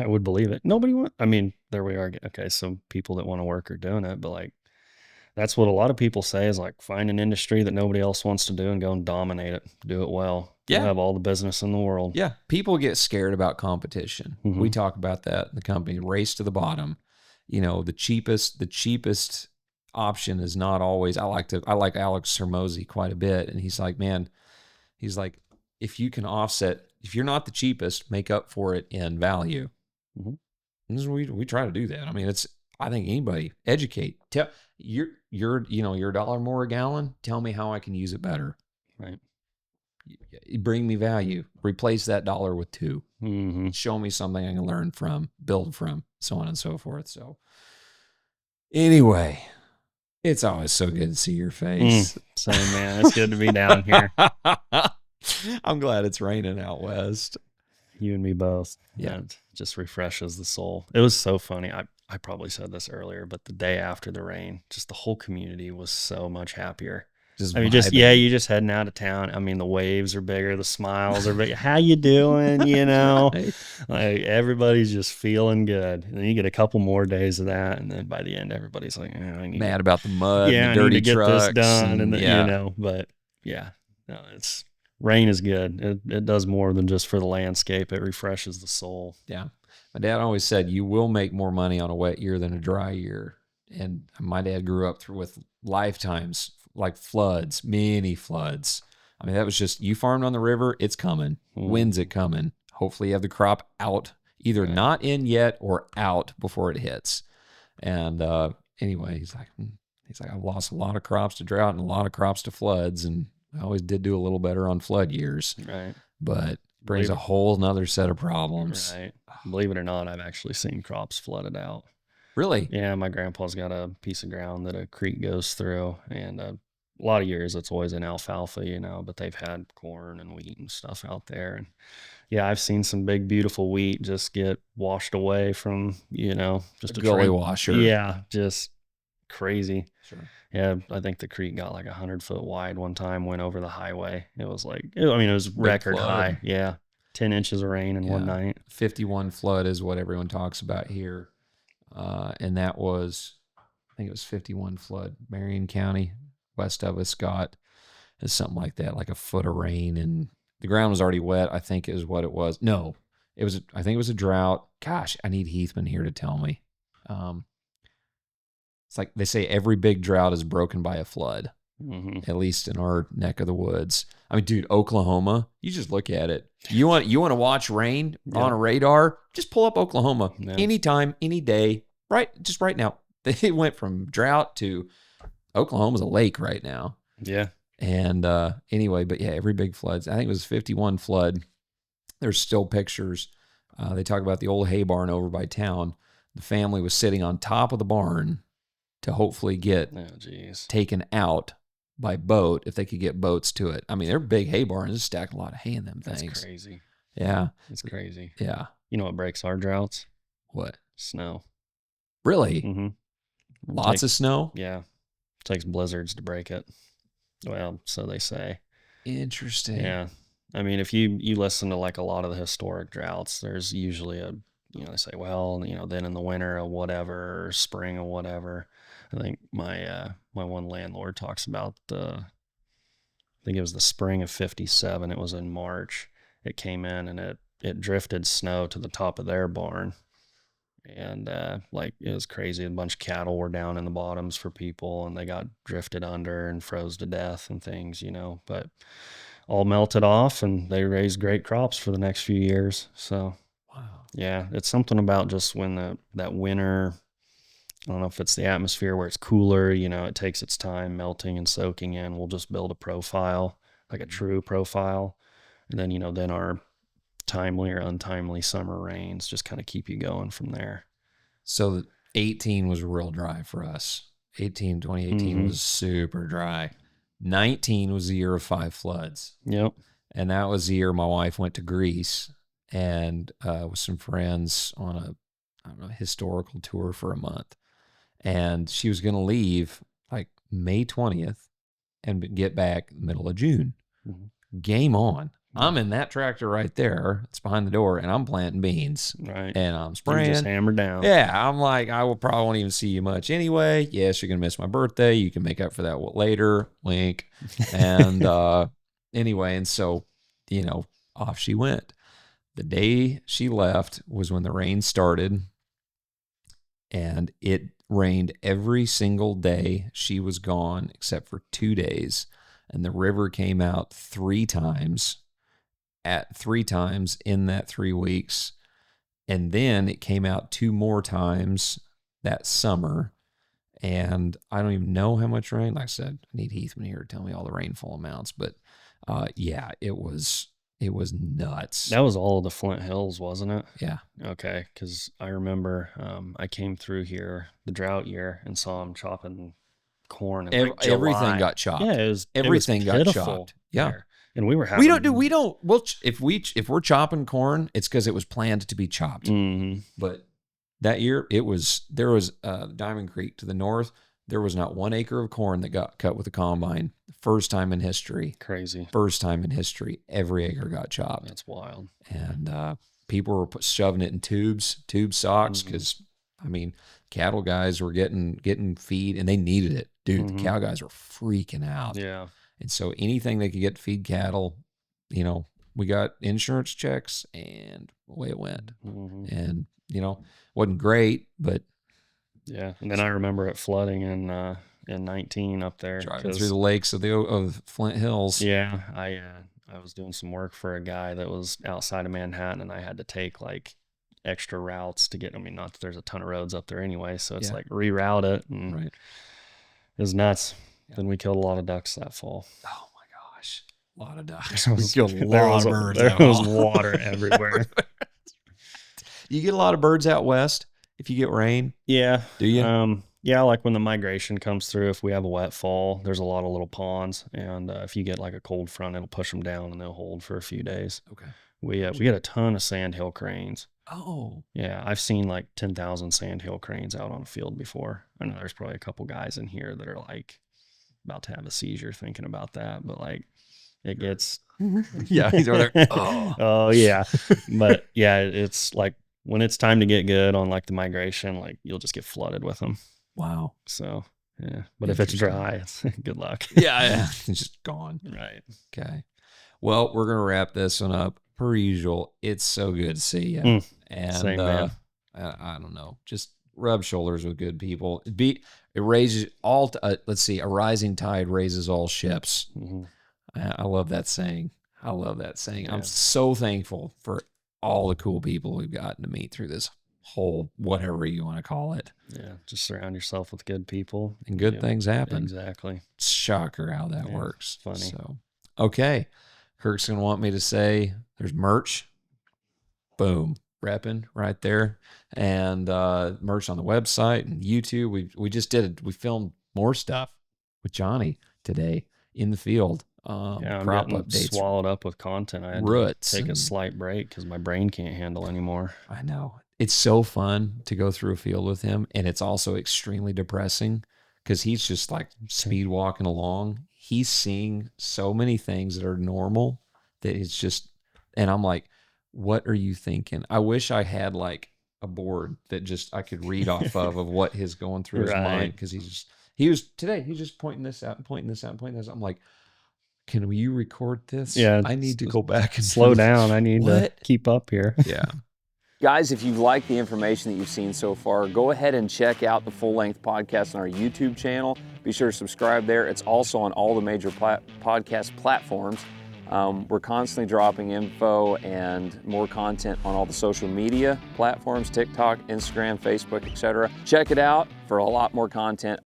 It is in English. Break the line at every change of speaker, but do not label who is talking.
I would believe it. I mean, there we are. Okay, so people that want to work are doing it, but like that's what a lot of people say is like find an industry that nobody else wants to do and go and dominate it, do it well. You'll
Yeah.
have all the business in the world.
Yeah. People get scared about competition. We talk about that in the company, race to the bottom. The cheapest option is not always, I like Alex Hermosi quite a bit. And he's like, man, if you can offset, if you're not the cheapest, make up for it in value. And this is we try to do that. I mean, I think anybody educate. Tell you're $1 more a gallon. Tell me how I can use it better.
Right.
Bring me value. Replace that dollar with two.
Mm-hmm.
Show me something I can learn from, build from, so on and so forth. So anyway, it's always so good to see your face.
Same, man. It's good to be down here.
I'm glad it's raining out west.
You and me both.
Yeah.
It just refreshes the soul. It was so funny. I probably said this earlier, but the day after the rain, just the whole community was so much happier. You just heading out of town. I mean, the waves are bigger, the smiles are bigger. How you doing? Right. Like everybody's just feeling good. And then you get a couple more days of that, and then by the end, everybody's like, I need
mad about the mud,
and
the dirty
I need to
trucks,
get this done, and then, But yeah, no, rain is good. It does more than just for the landscape. It refreshes the soul.
Yeah, my dad always said you will make more money on a wet year than a dry year, and my dad grew up with lifetimes. Like floods, many floods. I mean, that was just, you farmed on the river, it's coming. When's it coming? Hopefully you have the crop out, either not in yet or out before it hits. And anyway, he's like, I've lost a lot of crops to drought and a lot of crops to floods, and I always did do a little better on flood years.
Right.
But brings a whole nother set of problems.
Right. Believe it or not, I've actually seen crops flooded out.
Really?
Yeah, my grandpa's got a piece of ground that a creek goes through, and a lot of years it's always in alfalfa, but they've had corn and wheat and stuff out there. And yeah, I've seen some big, beautiful wheat just get washed away from, just a
gully washer.
Yeah, just crazy.
Sure.
Yeah, I think the creek got like 100-foot wide one time, went over the highway. It was like, it was record high. Yeah, 10 inches of rain in one night.
51 flood is what everyone talks about here. And that was, I think it was 51 flood. Marion County, west of us, got something like that, like a foot of rain, and the ground was already wet, I think is what it was. No, I think it was a drought. Gosh, I need Heathman here to tell me. It's like they say every big drought is broken by a flood, at least in our neck of the woods. I mean, dude, Oklahoma, you just look at it. You want to watch rain on a radar? Just pull up Oklahoma anytime, any day, just right now. They went from drought to Oklahoma's a lake right now.
Yeah.
And anyway, but yeah, every big floods. I think it was 51 flood. There's still pictures. They talk about the old hay barn over by town. The family was sitting on top of the barn to hopefully get taken out by boat if they could get boats to it. I mean, they're big hay barns. They're stacking a lot of hay in them things.
That's crazy.
Yeah.
It's crazy.
Yeah.
You know what breaks our droughts?
What?
Snow.
Really?
Mm-hmm.
Lots of snow?
Yeah. It takes blizzards to break it. Well, so they say.
Interesting.
Yeah. I mean, if you listen to like a lot of the historic droughts, there's usually they say, well, then in the winter or whatever, or spring or whatever. I think my one landlord talks about I think it was the spring of 57. It was in March. It came in and it drifted snow to the top of their barn. And it was crazy. A bunch of cattle were down in the bottoms for people, and they got drifted under and froze to death and things, but all melted off, and they raised great crops for the next few years. So,
wow.
Yeah, it's something about just when that winter, I don't know if it's the atmosphere where it's cooler, it takes its time melting and soaking in. We'll just build a profile, like a true profile. And then, then our timely or untimely summer rains just kind of keep you going from there.
So 18 was real dry for us. 2018 was super dry. 19 was the year of 5 floods.
Yep.
And that was the year my wife went to Greece and with some friends on a historical tour for a month. And she was going to leave like May 20th and get back middle of June. Game on. I'm in that tractor right there. It's behind the door, and I'm planting beans.
Right.
And I'm
You
spraying.
just hammered down.
Yeah, I'm like, I will probably won't even see you much anyway. Yes, you're gonna miss my birthday. You can make up for that later. Wink. And anyway, and so, off she went. The day she left was when the rain started, and it rained every single day she was gone except for 2 days. And the river came out 3 times in that 3 weeks. And then it came out 2 more times that summer. And I don't even know how much rain. Like I said, I need Heathman here to tell me all the rainfall amounts. But yeah, it was nuts.
That was all of the Flint Hills, wasn't it?
Yeah.
Okay, because I remember I came through here the drought year and saw them chopping corn. In like
everything got chopped.
Yeah,
everything got
pitiful
chopped. Yeah.
there. And we were having...
Well, if we're chopping corn, it's because it was planned to be chopped.
Mm-hmm.
But that year, there was Diamond Creek to the north. There was not 1 acre of corn that got cut with a combine. First time in history.
Crazy.
First time in history. Every acre got chopped.
That's wild.
And people were shoving it in tube socks because, cattle guys were getting feed and they needed it. Dude, the cow guys were freaking out.
Yeah.
And so anything they could get to feed cattle, we got insurance checks and away it went.
Mm-hmm.
And, wasn't great, but.
Yeah. And then I remember it flooding in 19 up there.
Driving through the lakes of Flint Hills.
Yeah. I was doing some work for a guy that was outside of Manhattan, and I had to take like extra routes to get, not that there's a ton of roads up there anyway. So it's like reroute it. And
right.
It was nuts. Then we killed a lot of ducks that fall.
Oh my gosh. A lot of ducks. We killed a lot of birds.
There was water everywhere.
You get a lot of birds out west if you get rain?
Yeah.
Do you?
Yeah, like when the migration comes through, if we have a wet fall, there's a lot of little ponds. And if you get like a cold front, it'll push them down and they'll hold for a few days.
Okay.
We get a ton of sandhill cranes.
Oh.
Yeah, I've seen like 10,000 sandhill cranes out on a field before. I know there's probably a couple guys in here that are like about to have a seizure thinking about that, but like it gets...
Yeah, he's over there.
Oh, yeah. But yeah, it's like when it's time to get good on like the migration, like you'll just get flooded with them.
Wow.
So, yeah. But if it's dry, it's good luck.
Yeah. It's just gone.
Right.
Okay. Well, we're going to wrap this one up. Per usual, it's so good to see you. And
same, man.
I don't know. Just rub shoulders with good people. It raises all, let's see, a rising tide raises all ships.
Mm-hmm.
I love that saying.
Yeah.
I'm so thankful for all the cool people we've gotten to meet through this whole, whatever you want to call it.
Yeah. Just surround yourself with good people.
And good things happen.
Exactly.
Shocker how that works.
Funny.
So, okay. Kirk's going to want me to say there's merch. Boom. Repping right there. And merch on the website and YouTube. We filmed more stuff with Johnny today in the field.
I'm
crop
getting
updates.
Swallowed up with content. I had to take a slight break because my brain can't handle anymore.
I know. It's so fun to go through a field with him, and it's also extremely depressing because he's just like speed walking along. He's seeing so many things that are normal that it's just, and I'm like, what are you thinking? I wish I had like a board that just I could read off of what his going through his mind, because he's just pointing this out and pointing this out and pointing this out. I'm like, can you record this?
Yeah.
I need to go back and
slow down. I need to keep up here.
Yeah.
Guys, if you've liked the information that you've seen so far, go ahead and check out the full-length podcast on our YouTube channel. Be sure to subscribe there. It's also on all the major podcast platforms. We're constantly dropping info and more content on all the social media platforms, TikTok, Instagram, Facebook, etc. Check it out for a lot more content